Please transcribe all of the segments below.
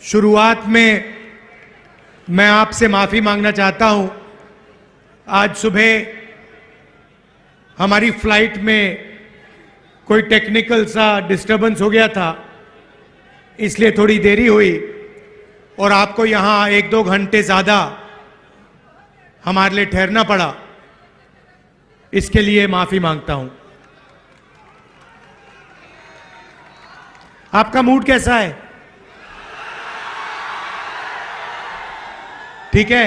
शुरुआत में मैं आपसे माफी मांगना चाहता हूं। आज सुबह हमारी फ्लाइट में कोई टेक्निकल सा डिस्टरबेंस हो गया था, इसलिए थोड़ी देरी हुई और आपको यहां 1-2 घंटे ज्यादा हमारे लिए ठहरना पड़ा। इसके लिए माफी मांगता हूं। आपका मूड कैसा है? ठीक है?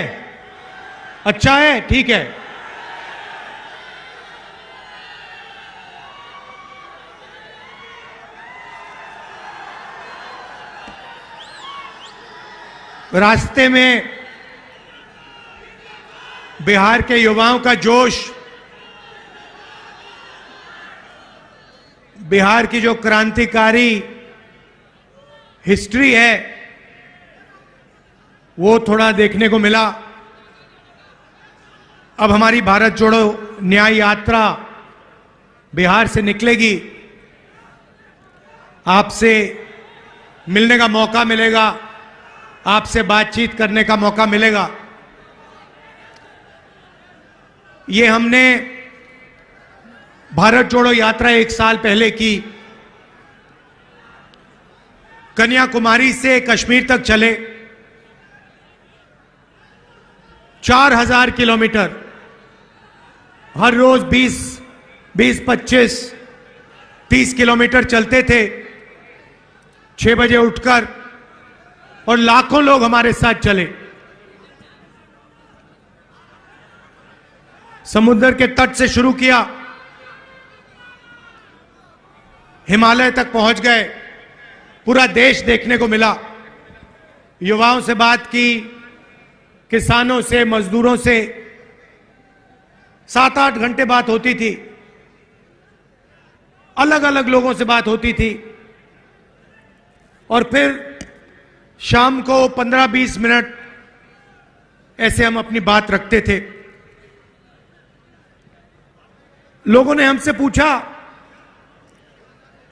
अच्छा है? ठीक है। रास्ते में बिहार के युवाओं का जोश, बिहार की जो क्रांतिकारी हिस्ट्री है वो थोड़ा देखने को मिला। अब हमारी भारत जोड़ो न्याय यात्रा बिहार से निकलेगी। आपसे मिलने का मौका मिलेगा, आपसे बातचीत करने का मौका मिलेगा। ये हमने भारत जोड़ो यात्रा 1 साल पहले की। कन्याकुमारी से कश्मीर तक चले 4000 किलोमीटर, हर रोज 20, 25, 30 किलोमीटर चलते थे 6 बजे उठकर, और लाखों लोग हमारे साथ चले। समुद्र के तट से शुरू किया, हिमालय तक पहुंच गए, पूरा देश देखने को मिला। युवाओं से बात की, किसानों से, मजदूरों से 7-8 घंटे बात होती थी, अलग अलग लोगों से बात होती थी। और फिर शाम को 15-20 मिनट ऐसे हम अपनी बात रखते थे। लोगों ने हमसे पूछा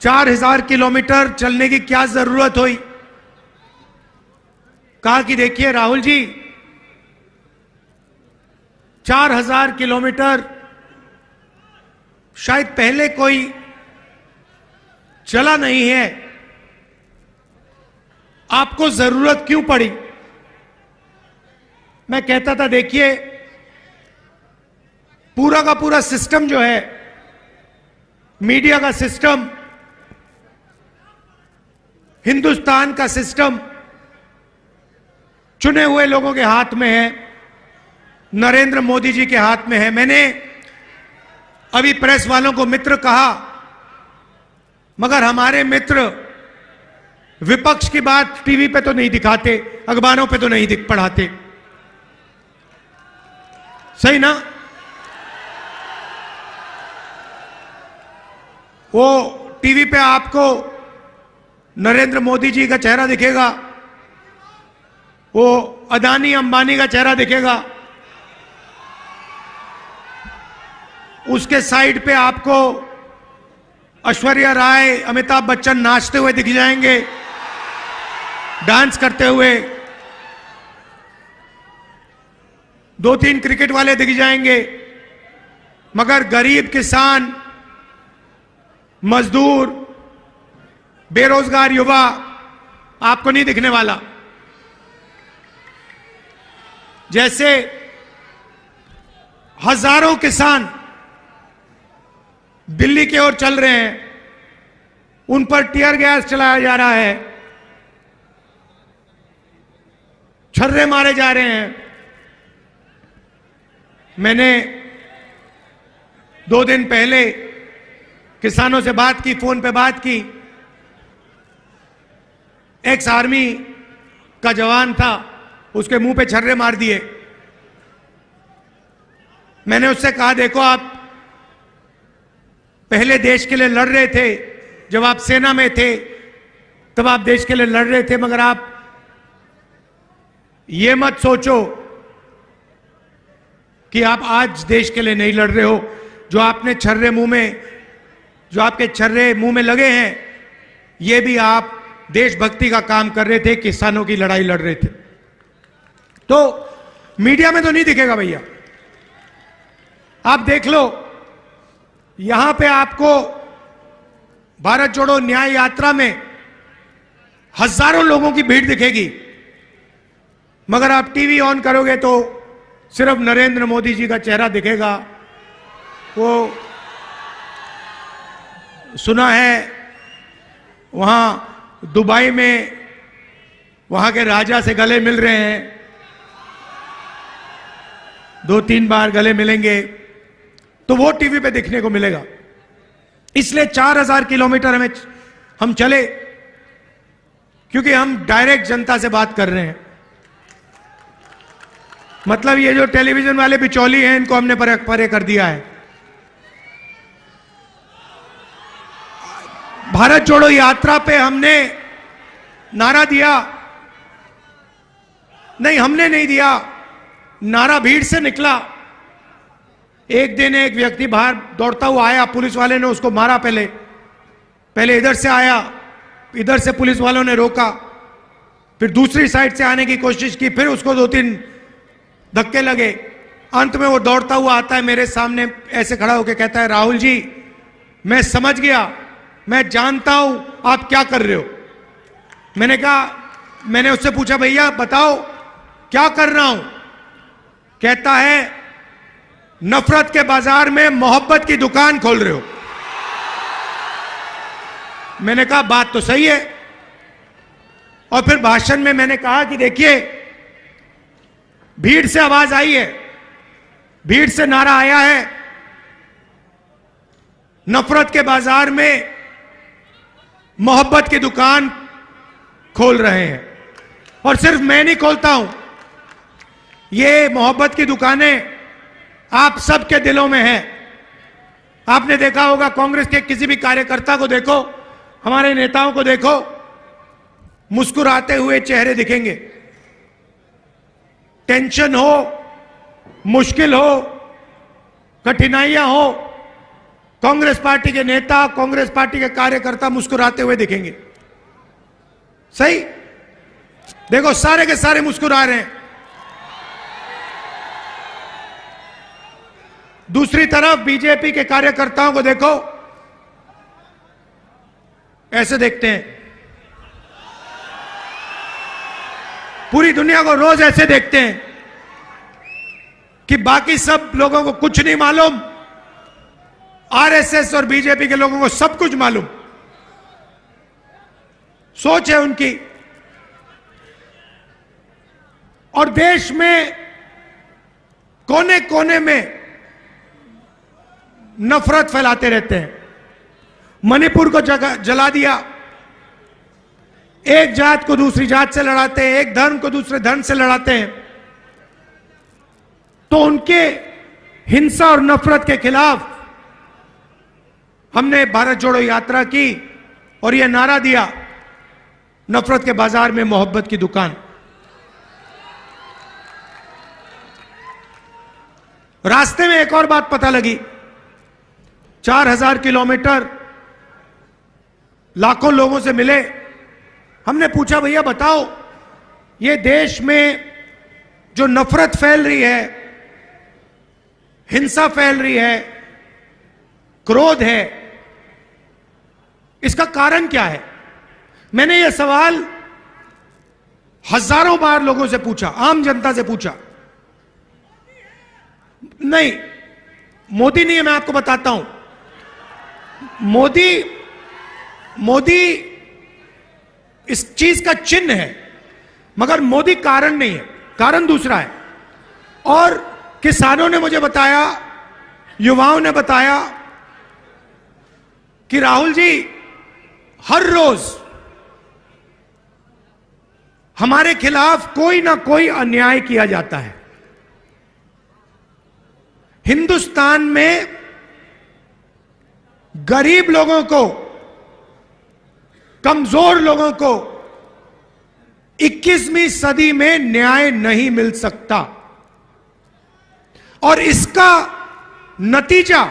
4000 किलोमीटर चलने की क्या जरूरत हुई? कहा कि देखिए राहुल जी, 4000 किलोमीटर शायद पहले कोई चला नहीं है, आपको जरूरत क्यों पड़ी? मैं कहता था देखिए, पूरा का पूरा सिस्टम जो है, मीडिया का सिस्टम, हिंदुस्तान का सिस्टम चुने हुए लोगों के हाथ में है, नरेंद्र मोदी जी के हाथ में है। मैंने अभी प्रेस वालों को मित्र कहा, मगर हमारे मित्र विपक्ष की बात टीवी पे तो नहीं दिखाते, अखबारों पे तो नहीं दिख पढ़ाते। सही ना? वो टीवी पे आपको नरेंद्र मोदी जी का चेहरा दिखेगा, वो अदानी अंबानी का चेहरा दिखेगा, उसके साइड पे आपको ऐश्वर्या राय, अमिताभ बच्चन नाचते हुए दिख जाएंगे, डांस करते हुए, 2-3 क्रिकेट वाले दिख जाएंगे, मगर गरीब किसान, मजदूर, बेरोजगार युवा आपको नहीं दिखने वाला। जैसे हजारों किसान दिल्ली की ओर चल रहे हैं, उन पर टीयर गैस चलाया जा रहा है, छर्रे मारे जा रहे हैं। मैंने 2 दिन पहले किसानों से बात की, फोन पे बात की। एक्स आर्मी का जवान था, उसके मुंह पे छर्रे मार दिए। मैंने उससे कहा देखो, आप पहले देश के लिए लड़ रहे थे, जब आप सेना में थे तब आप देश के लिए लड़ रहे थे, मगर आप ये मत सोचो कि आप आज देश के लिए नहीं लड़ रहे हो। जो आपने छर्रे मुंह में, जो आपके छर्रे मुंह में लगे हैं, ये भी आप देशभक्ति का काम कर रहे थे, किसानों की लड़ाई लड़ रहे थे। तो मीडिया में तो नहीं दिखेगा भैया, आप देख लो, यहां पे आपको भारत जोड़ो न्याय यात्रा में हजारों लोगों की भीड़ दिखेगी, मगर आप टीवी ऑन करोगे तो सिर्फ नरेंद्र मोदी जी का चेहरा दिखेगा। वो सुना है वहां दुबई में वहां के राजा से गले मिल रहे हैं, 2-3 बार गले मिलेंगे, तो वो टीवी पे दिखने को मिलेगा। इसलिए 4000 किलोमीटर हम चले, क्योंकि हम डायरेक्ट जनता से बात कर रहे हैं। मतलब ये जो टेलीविजन वाले बिचौली हैं, इनको हमने परे कर दिया है। भारत जोड़ो यात्रा पे हमने नारा दिया, नहीं हमने नहीं दिया, नारा भीड़ से निकला। एक दिन एक व्यक्ति बाहर दौड़ता हुआ आया, पुलिस वाले ने उसको मारा। पहले इधर से आया, इधर से पुलिस वालों ने रोका, फिर दूसरी साइड से आने की कोशिश की, फिर उसको 2-3 धक्के लगे। अंत में वो दौड़ता हुआ आता है मेरे सामने, ऐसे खड़ा होकर कहता है, राहुल जी मैं समझ गया, मैं जानता हूं आप क्या कर रहे हो। मैंने उससे पूछा भैया बताओ क्या कर रहा हूं। कहता है नफरत के बाजार में मोहब्बत की दुकान खोल रहे हो। मैंने कहा बात तो सही है। और फिर भाषण में मैंने कहा कि देखिए, भीड़ से आवाज आई है, भीड़ से नारा आया है, नफरत के बाजार में मोहब्बत की दुकान खोल रहे हैं। और सिर्फ मैं नहीं खोलता हूं, ये मोहब्बत की दुकानें आप सबके दिलों में है। आपने देखा होगा, कांग्रेस के किसी भी कार्यकर्ता को देखो, हमारे नेताओं को देखो, मुस्कुराते हुए चेहरे दिखेंगे। टेंशन हो, मुश्किल हो, कठिनाइयां हो, कांग्रेस पार्टी के नेता, कांग्रेस पार्टी के कार्यकर्ता मुस्कुराते हुए दिखेंगे। सही? देखो सारे के सारे मुस्कुरा रहे हैं। दूसरी तरफ बीजेपी के कार्यकर्ताओं को देखो, ऐसे देखते हैं। पूरी दुनिया को रोज ऐसे देखते हैं कि बाकी सब लोगों को कुछ नहीं मालूम, आरएसएस और बीजेपी के लोगों को सब कुछ मालूम। सोच है उनकी। और देश में कोने कोने में नफरत फैलाते रहते हैं। मणिपुर को जला दिया, एक जात को दूसरी जात से लड़ाते हैं, एक धर्म को दूसरे धर्म से लड़ाते हैं। तो उनके हिंसा और नफरत के खिलाफ हमने भारत जोड़ो यात्रा की और यह नारा दिया, नफरत के बाजार में मोहब्बत की दुकान। रास्ते में एक और बात पता लगी, 4000 किलोमीटर लाखों लोगों से मिले। हमने पूछा भैया बताओ, ये देश में जो नफरत फैल रही है, हिंसा फैल रही है, क्रोध है, इसका कारण क्या है? मैंने यह सवाल हजारों बार लोगों से पूछा, आम जनता से पूछा। नहीं, मोदी नहीं है, मैं आपको बताता हूं। मोदी इस चीज का चिन्ह है, मगर मोदी कारण नहीं है, कारण दूसरा है। और किसानों ने मुझे बताया, युवाओं ने बताया कि राहुल जी हर रोज हमारे खिलाफ कोई ना कोई अन्याय किया जाता है। हिंदुस्तान में गरीब लोगों को, कमजोर लोगों को 21वीं सदी में न्याय नहीं मिल सकता। और इसका नतीजा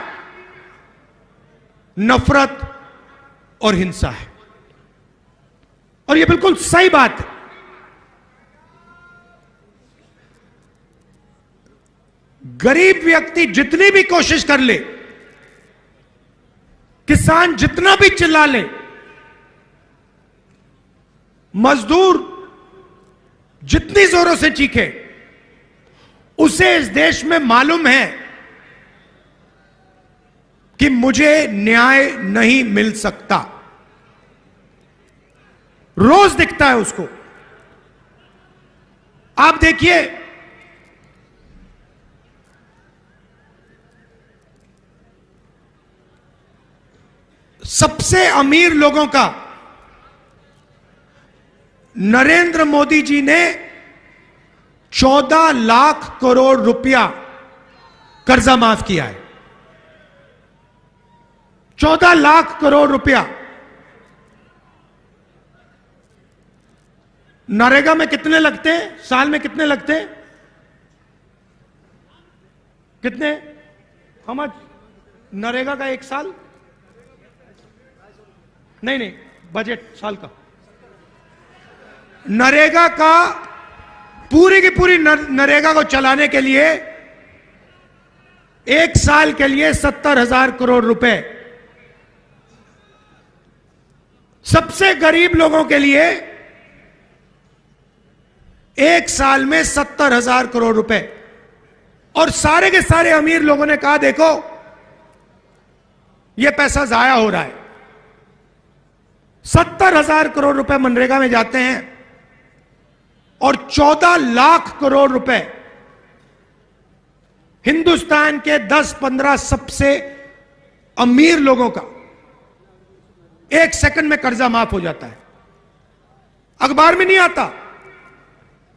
नफरत और हिंसा है। और यह बिल्कुल सही बात है। गरीब व्यक्ति जितनी भी कोशिश कर ले, किसान जितना भी चिल्ला ले, मजदूर जितनी जोरों से चीखे, उसे इस देश में मालूम है कि मुझे न्याय नहीं मिल सकता। रोज दिखता है उसको। आप देखिए, सबसे अमीर लोगों का नरेंद्र मोदी जी ने 14 लाख करोड़ रुपया कर्जा माफ किया है। 14 लाख करोड़ रुपया। नरेगा में कितने लगते हैं? साल में कितने लगते हैं? कितने? हाउ मच नरेगा का एक साल? नहीं, बजट साल का। नरेगा का पूरी की पूरी नरेगा को चलाने के लिए एक साल के लिए 70,000 करोड़ रुपए। सबसे गरीब लोगों के लिए एक साल में 70,000 करोड़ रुपए। और सारे के सारे अमीर लोगों ने कहा देखो यह पैसा जाया हो रहा है। 70,000 करोड़ रुपए मनरेगा में जाते हैं और 14 लाख करोड़ रुपए हिंदुस्तान के 10-15 सबसे अमीर लोगों का एक सेकंड में कर्जा माफ हो जाता है। अखबार में नहीं आता।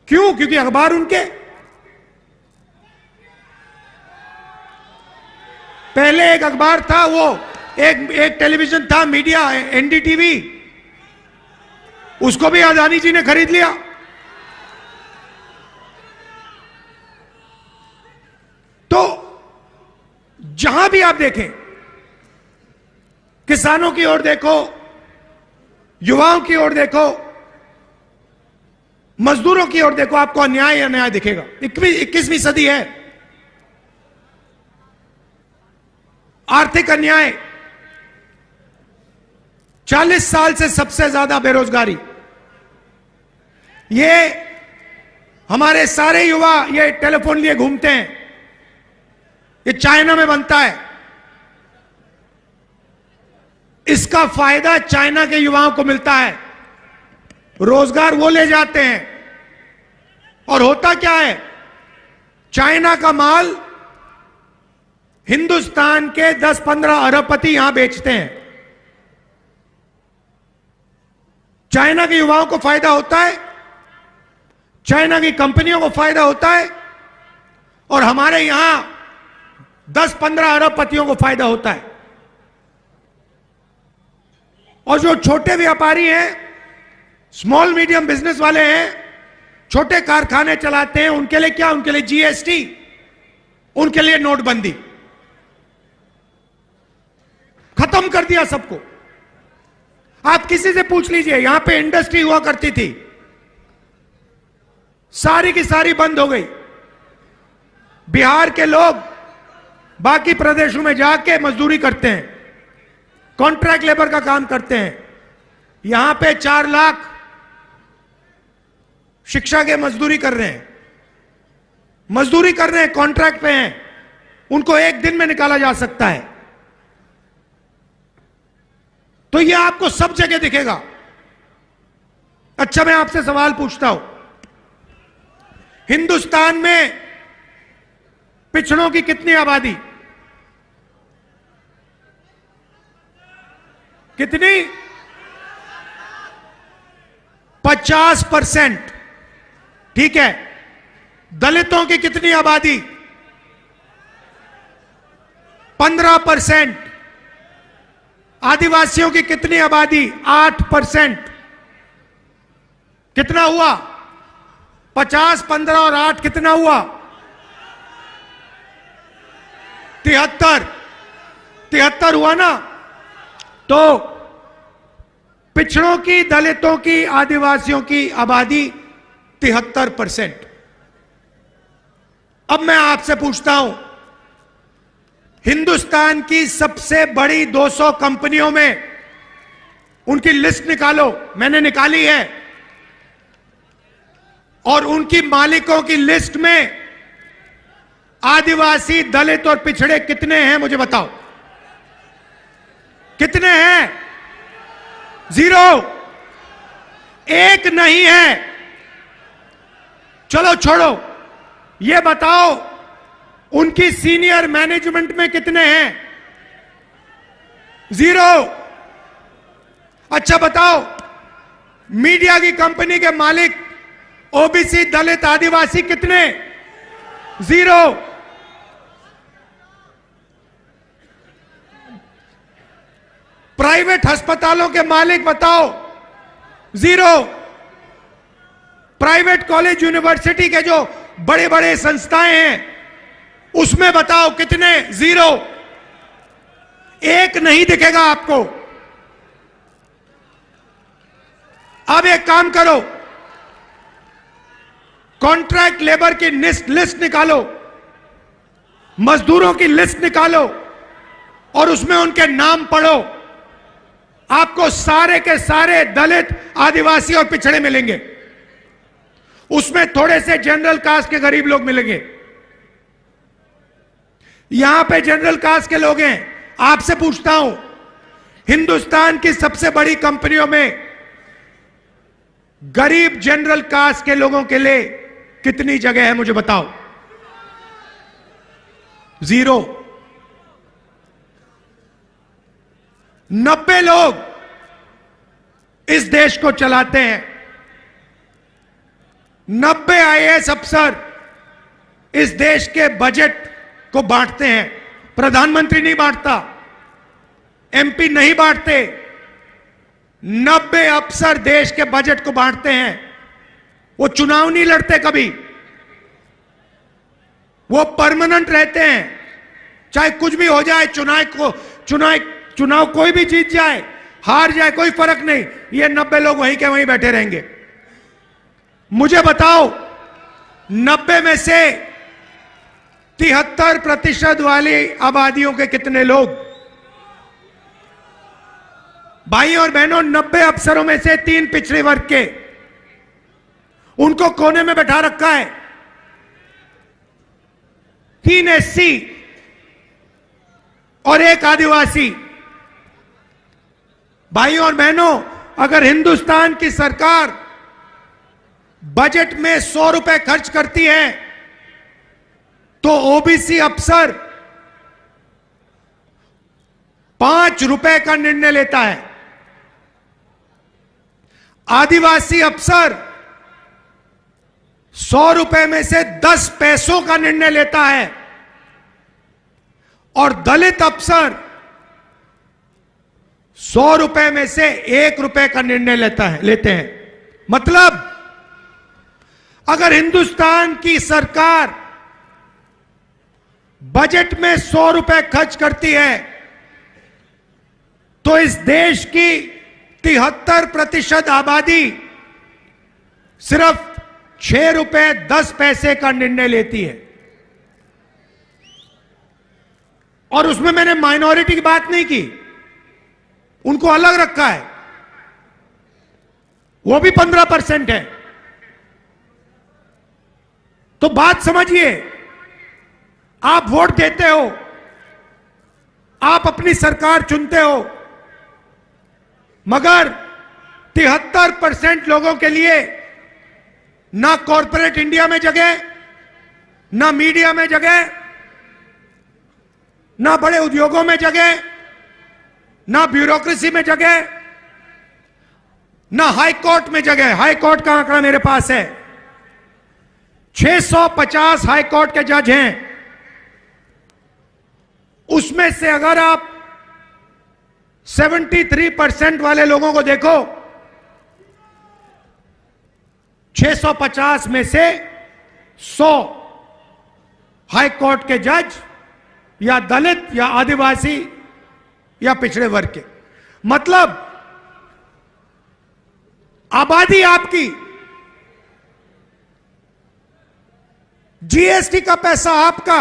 क्यों? क्योंकि अखबार उनके। पहले एक अखबार था, वो एक टेलीविजन था, मीडिया, एनडीटीवी, उसको भी अदानी जी ने खरीद लिया। तो जहां भी आप देखें, किसानों की ओर देखो, युवाओं की ओर देखो, मजदूरों की ओर देखो, आपको अन्याय या न्याय दिखेगा। 21वीं सदी है। आर्थिक अन्याय, 40 साल से सबसे ज्यादा बेरोजगारी। ये हमारे सारे युवा ये टेलीफोन लिए घूमते हैं। ये चाइना में बनता है। इसका फायदा चाइना के युवाओं को मिलता है। रोजगार वो ले जाते हैं। और होता क्या है? चाइना का माल हिंदुस्तान के 10-15 अरबपति यहां बेचते हैं। चाइना के युवाओं को फायदा होता है, चाइना की कंपनियों को फायदा होता है, और हमारे यहां 10-15 अरबपतियों को फायदा होता है। और जो छोटे व्यापारी हैं, स्मॉल मीडियम बिजनेस वाले हैं, छोटे कारखाने चलाते हैं, उनके लिए क्या? उनके लिए जीएसटी, उनके लिए नोटबंदी। खत्म कर दिया सबको। आप किसी से पूछ लीजिए, यहां पे इंडस्ट्री हुआ करती थी, सारी की सारी बंद हो गई। बिहार के लोग बाकी प्रदेशों में जाके मजदूरी करते हैं, कॉन्ट्रैक्ट लेबर का काम करते हैं। यहां पे 4 लाख शिक्षा के मजदूरी कर रहे हैं, कॉन्ट्रैक्ट पे हैं। उनको एक दिन में निकाला जा सकता है। तो यह आपको सब जगह दिखेगा। अच्छा, मैं आपसे सवाल पूछता हूं, हिंदुस्तान में पिछड़ों की कितनी आबादी? कितनी? 50%। ठीक है। दलितों की कितनी आबादी? 15%। आदिवासियों की कितनी आबादी? 8%। कितना हुआ? 50, 15 और 8 कितना हुआ? 73 हुआ ना? तो पिछड़ों की, दलितों की, आदिवासियों की आबादी 73%। अब मैं आपसे पूछता हूं, हिंदुस्तान की सबसे बड़ी 200 कंपनियों में उनकी लिस्ट निकालो। मैंने निकाली है, और उनकी मालिकों की लिस्ट में आदिवासी, दलित और पिछड़े कितने हैं मुझे बताओ। कितने हैं? 0। एक नहीं है। चलो छोड़ो, ये बताओ उनकी सीनियर मैनेजमेंट में कितने हैं? 0। अच्छा बताओ, मीडिया की कंपनी के मालिक ओबीसी, दलित, आदिवासी कितने? 0। प्राइवेट अस्पतालों के मालिक बताओ? 0। प्राइवेट कॉलेज, यूनिवर्सिटी के जो बड़े बड़े संस्थाएं हैं उसमें बताओ कितने? 0। एक नहीं दिखेगा आपको। अब एक काम करो, कॉन्ट्रैक्ट लेबर की लिस्ट निकालो, मजदूरों की लिस्ट निकालो और उसमें उनके नाम पढ़ो। आपको सारे के सारे दलित, आदिवासी और पिछड़े मिलेंगे। उसमें थोड़े से जनरल कास्ट के गरीब लोग मिलेंगे। यहां पे जनरल कास्ट के लोग हैं। आपसे पूछता हूं, हिंदुस्तान की सबसे बड़ी कंपनियों में गरीब जनरल कास्ट के लोगों के लिए कितनी जगह है मुझे बताओ? 0। 90 लोग इस देश को चलाते हैं। 90 आईएएस अफसर इस देश के बजट को बांटते हैं। प्रधानमंत्री नहीं बांटता, एमपी नहीं बांटते, 90 अफसर देश के बजट को बांटते हैं। वो चुनाव नहीं लड़ते कभी, वो परमानेंट रहते हैं। चाहे कुछ भी हो जाए, चुनाव कोई भी जीत जाए, हार जाए, कोई फर्क नहीं, ये 90 लोग वहीं के वहीं बैठे रहेंगे। मुझे बताओ, 90 में से 73% वाली आबादियों के कितने लोग? भाई और बहनों, 90 अफसरों में से 3 पिछड़े वर्ग के, उनको कोने में बैठा रखा है। 3 एससी और 1 आदिवासी। भाइयों और बहनों, अगर हिंदुस्तान की सरकार बजट में 100 रुपए खर्च करती है तो ओबीसी अफसर 5 रुपए का निर्णय लेता है। आदिवासी अफसर 100 रुपए में से 10 पैसों का निर्णय लेता है और दलित अफसर 100 रुपए में से 1 रुपए का निर्णय लेते हैं। मतलब अगर हिंदुस्तान की सरकार बजट में 100 रुपए खर्च करती है तो इस देश की 73% आबादी सिर्फ 6 रुपए 10 पैसे का निर्णय लेती है। और उसमें मैंने माइनॉरिटी की बात नहीं की, उनको अलग रखा है, वो भी 15% है। तो बात समझिए, आप वोट देते हो, आप अपनी सरकार चुनते हो, मगर 73% लोगों के लिए ना कॉरपोरेट इंडिया में जगह, ना मीडिया में जगह, ना बड़े उद्योगों में जगह, ना ब्यूरोक्रेसी में जगह, ना हाई कोर्ट में जगह। हाई कोर्ट का आंकड़ा मेरे पास है, 650 हाई कोर्ट के जज हैं। उसमें से अगर आप 73% वाले लोगों को देखो, 650 में से 100 हाई कोर्ट के जज या दलित या आदिवासी या पिछड़े वर्ग के। मतलब आबादी आपकी, जीएसटी का पैसा आपका,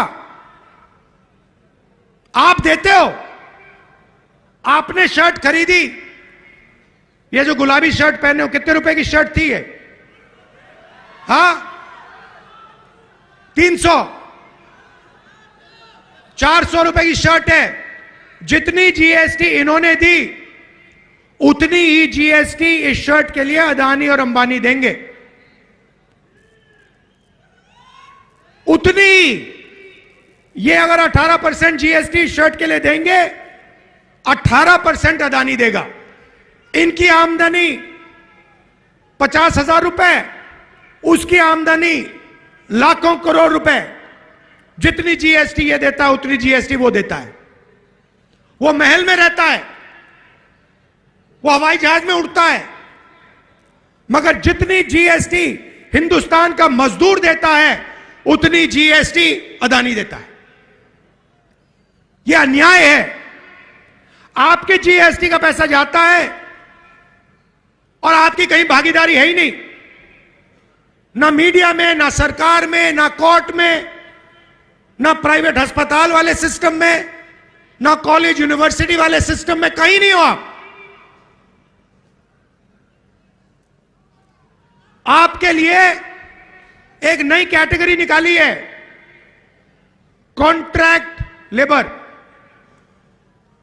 आप देते हो। आपने शर्ट खरीदी, ये जो गुलाबी शर्ट पहने हो, कितने रुपए की शर्ट थी ये? हाँ, 300 400 रुपए की शर्ट है। जितनी जीएसटी इन्होंने दी उतनी ही जीएसटी इस शर्ट के लिए अदानी और अंबानी देंगे, उतनी। ये अगर 18% जीएसटी शर्ट के लिए देंगे, 18% अदानी देगा। इनकी आमदनी 50,000 रुपए, उसकी आमदनी लाखों करोड़ रुपए। जितनी जीएसटी ये देता है उतनी जीएसटी वो देता है। वो महल में रहता है, वो हवाई जहाज में उड़ता है, मगर जितनी जीएसटी हिंदुस्तान का मजदूर देता है उतनी जीएसटी अदानी देता है। यह अन्याय है। आपके जीएसटी का पैसा जाता है और आपकी कहीं भागीदारी है ही नहीं, ना मीडिया में, ना सरकार में, ना कोर्ट में, ना प्राइवेट अस्पताल वाले सिस्टम में, ना कॉलेज यूनिवर्सिटी वाले सिस्टम में, कहीं नहीं हो आप। आपके लिए एक नई कैटेगरी निकाली है, कॉन्ट्रैक्ट लेबर।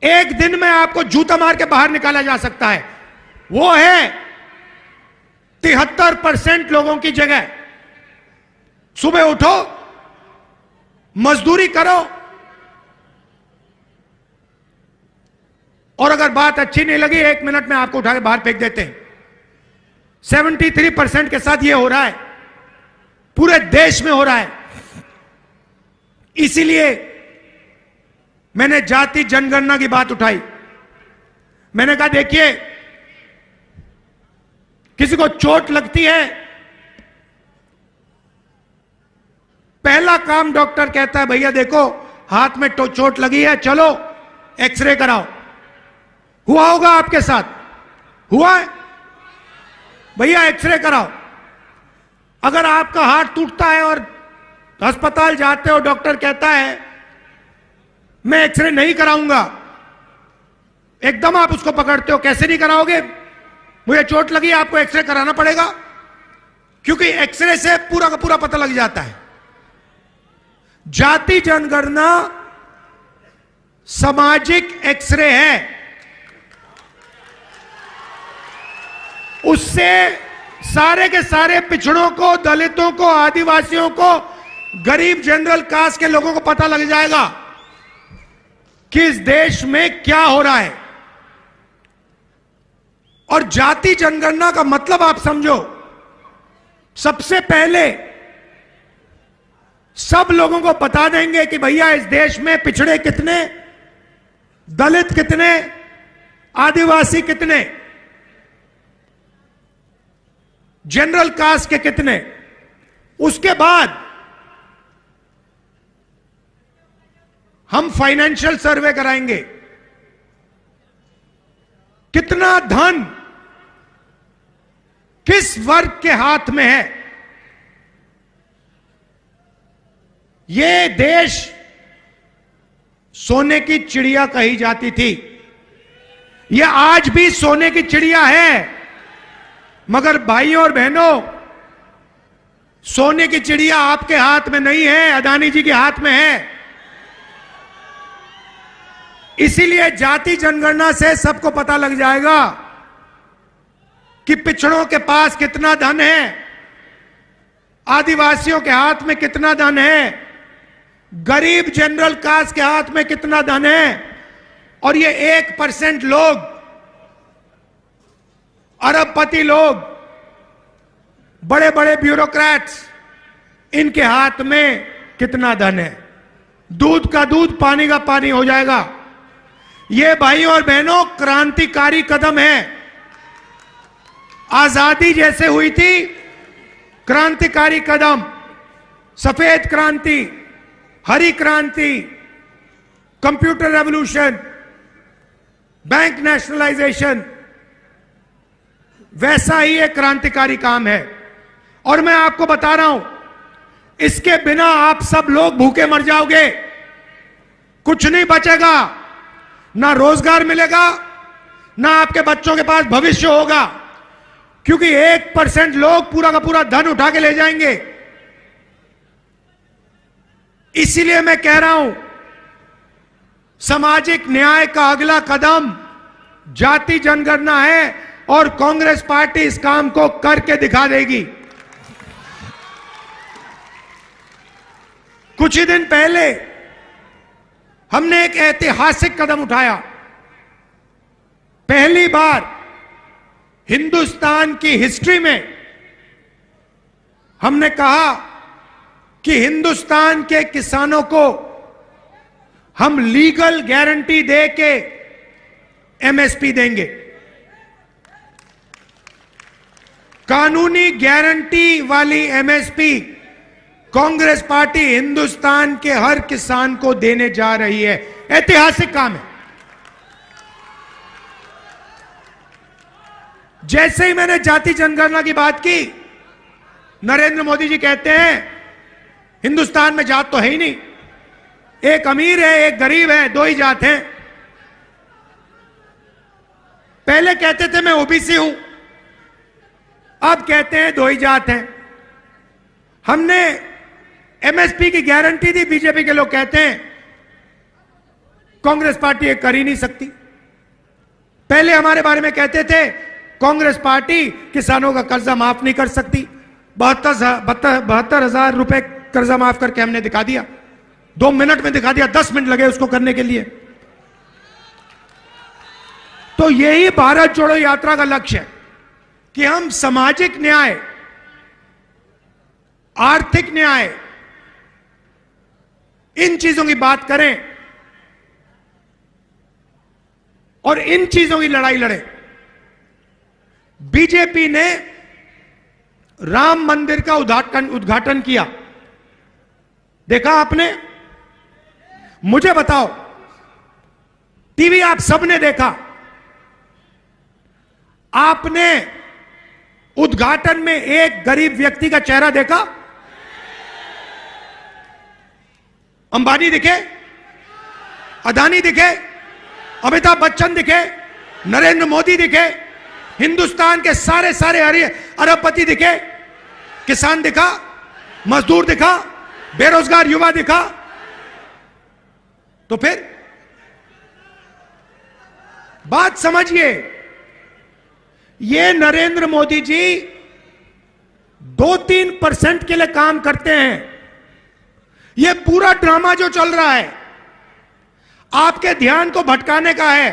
एक दिन में आपको जूता मार के बाहर निकाला जा सकता है। वो है 73% लोगों की जगह। सुबह उठो, मजदूरी करो, और अगर बात अच्छी नहीं लगी 1 मिनट में आपको उठा के बाहर फेंक देते हैं। 73% के साथ ये हो रहा है, पूरे देश में हो रहा है। इसीलिए मैंने जाति जनगणना की बात उठाई। मैंने कहा देखिए, किसी को चोट लगती है, पहला काम डॉक्टर कहता है भैया देखो हाथ में चोट लगी है, चलो एक्सरे कराओ। हुआ होगा आपके साथ, हुआ है? भैया एक्सरे कराओ। अगर आपका हाथ टूटता है और अस्पताल जाते हो, डॉक्टर कहता है मैं एक्सरे नहीं कराऊंगा, एकदम आप उसको पकड़ते हो, कैसे नहीं कराओगे? मुझे चोट लगी, आपको एक्सरे कराना पड़ेगा, क्योंकि एक्सरे से पूरा का पूरा पता लग जाता है। जाति जनगणना सामाजिक एक्सरे है। उससे सारे के सारे पिछड़ों को, दलितों को, आदिवासियों को, गरीब जनरल कास्ट के लोगों को पता लग जाएगा कि इस देश में क्या हो रहा है। और जाति जनगणना का मतलब आप समझो, सबसे पहले सब लोगों को बता देंगे कि भैया इस देश में पिछड़े कितने, दलित कितने, आदिवासी कितने, जनरल कास्ट के कितने। उसके बाद हम फाइनेंशियल सर्वे कराएंगे, कितना धन किस वर्ग के हाथ में है। ये देश सोने की चिड़िया कही जाती थी, ये आज भी सोने की चिड़िया है, मगर भाइयों और बहनों, सोने की चिड़िया आपके हाथ में नहीं है, अदानी जी के हाथ में है। इसीलिए जाति जनगणना से सबको पता लग जाएगा कि पिछड़ों के पास कितना धन है, आदिवासियों के हाथ में कितना धन है, गरीब जनरल कास्ट के हाथ में कितना धन है। और ये 1% लोग, अरबपति लोग, बड़े बड़े ब्यूरोक्रेट्स, इनके हाथ में कितना धन है। दूध का दूध, पानी का पानी हो जाएगा। ये भाइयों और बहनों क्रांतिकारी कदम है। आजादी जैसे हुई थी, क्रांतिकारी कदम, सफेद क्रांति, हरी क्रांति, कंप्यूटर रेवोल्यूशन, बैंक नेशनलाइजेशन, वैसा ही एक क्रांतिकारी काम है। और मैं आपको बता रहा हूं, इसके बिना आप सब लोग भूखे मर जाओगे, कुछ नहीं बचेगा, ना रोजगार मिलेगा, ना आपके बच्चों के पास भविष्य होगा, क्योंकि 1% लोग पूरा का पूरा धन उठा के ले जाएंगे। इसीलिए मैं कह रहा हूं, सामाजिक न्याय का अगला कदम जाति जनगणना है और कांग्रेस पार्टी इस काम को करके दिखा देगी। कुछ ही दिन पहले हमने एक ऐतिहासिक कदम उठाया। पहली बार हिंदुस्तान की हिस्ट्री में हमने कहा कि हिंदुस्तान के किसानों को हम लीगल गारंटी दे के एमएसपी देंगे। कानूनी गारंटी वाली एमएसपी कांग्रेस पार्टी हिंदुस्तान के हर किसान को देने जा रही है। ऐतिहासिक काम है। जैसे ही मैंने जाति जनगणना की बात की, नरेंद्र मोदी जी कहते हैं हिंदुस्तान में जात तो है ही नहीं, एक अमीर है एक गरीब है, दो ही जात हैं। पहले कहते थे मैं ओबीसी हूं, अब कहते हैं दो ही जात हैं। हमने एमएसपी की गारंटी दी, बीजेपी के लोग कहते हैं कांग्रेस पार्टी ये कर ही नहीं सकती। पहले हमारे बारे में कहते थे कांग्रेस पार्टी किसानों का कर्जा माफ नहीं कर सकती। 72,000 रुपए कर्जा माफ करके हमने दिखा दिया, 2 मिनट में दिखा दिया, 10 मिनट लगे उसको करने के लिए। तो यही भारत जोड़ो यात्रा का लक्ष्य है कि हम सामाजिक न्याय, आर्थिक न्याय, इन चीजों की बात करें और इन चीजों की लड़ाई लड़ें। बीजेपी ने राम मंदिर का उद्घाटन किया, देखा आपने? मुझे बताओ, टीवी आप सबने देखा, आपने उद्घाटन में एक गरीब व्यक्ति का चेहरा देखा? अंबानी दिखे, अदानी दिखे, अमिताभ बच्चन दिखे, नरेंद्र मोदी दिखे, हिंदुस्तान के सारे सारे अरबपति दिखे, किसान दिखा, मजदूर दिखा, बेरोजगार युवा दिखा? तो फिर बात समझिए, ये नरेंद्र मोदी जी 2-3% के लिए काम करते हैं। ये पूरा ड्रामा जो चल रहा है आपके ध्यान को भटकाने का है।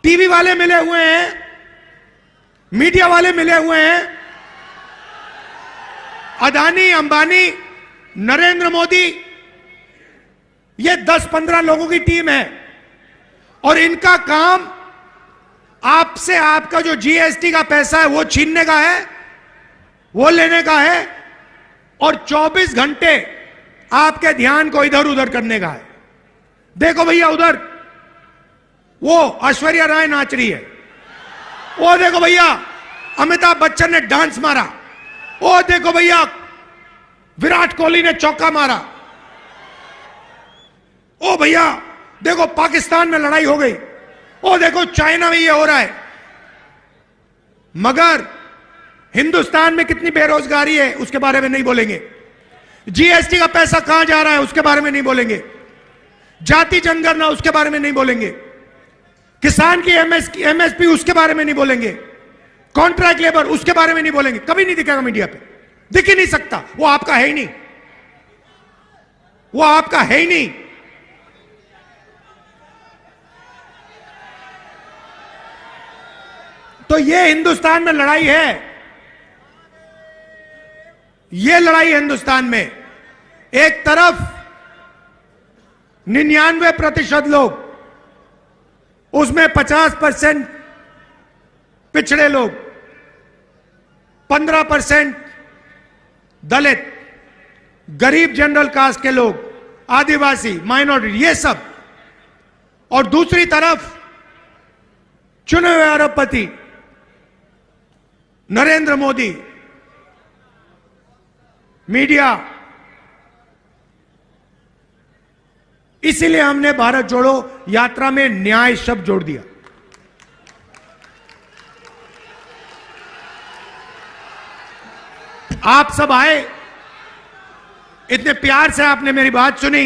टीवी वाले मिले हुए हैं, मीडिया वाले मिले हुए हैं, अदानी, अंबानी, नरेंद्र मोदी, ये 10-15 लोगों की टीम है और इनका काम आपसे आपका जो जीएसटी का पैसा है वो छीनने का है, वो लेने का है और 24 घंटे आपके ध्यान को इधर उधर करने का है। देखो भैया, उधर वो ऐश्वर्या राय नाच रही है, वो देखो भैया अमिताभ बच्चन ने डांस मारा, वो देखो भैया विराट कोहली ने चौका मारा, ओ भैया देखो पाकिस्तान में लड़ाई हो गई, ओ देखो चाइना में ये हो रहा है। मगर हिंदुस्तान में कितनी बेरोजगारी है उसके बारे में नहीं बोलेंगे, जीएसटी का पैसा कहां जा रहा है उसके बारे में नहीं बोलेंगे, जाति जनगणना उसके बारे में नहीं बोलेंगे, किसान की एमएसपी उसके बारे में नहीं बोलेंगे, कॉन्ट्रैक्ट लेबर उसके बारे में नहीं बोलेंगे। कभी नहीं दिखेगा मीडिया पे, दिख ही नहीं सकता, वो आपका है ही नहीं, वो आपका है ही नहीं। तो ये हिंदुस्तान में लड़ाई है, ये लड़ाई है हिंदुस्तान में। एक तरफ 99% लोग, उसमें 50% पिछड़े लोग, 15% दलित, गरीब जनरल कास्ट के लोग, आदिवासी, माइनॉरिटी, ये सब। और दूसरी तरफ चुने हुए अरबपति, नरेंद्र मोदी, मीडिया, इसीलिए हमने भारत जोड़ो यात्रा में न्याय शब्द जोड़ दिया। आप सब आए, इतने प्यार से आपने मेरी बात सुनी,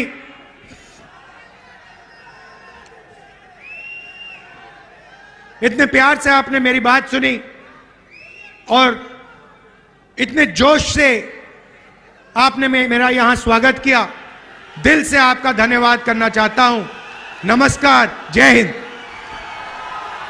इतने प्यार से आपने मेरी बात सुनी और इतने जोश से आपने मेरा यहां स्वागत किया। दिल से आपका धन्यवाद करना चाहता हूं। नमस्कार, जय हिंद।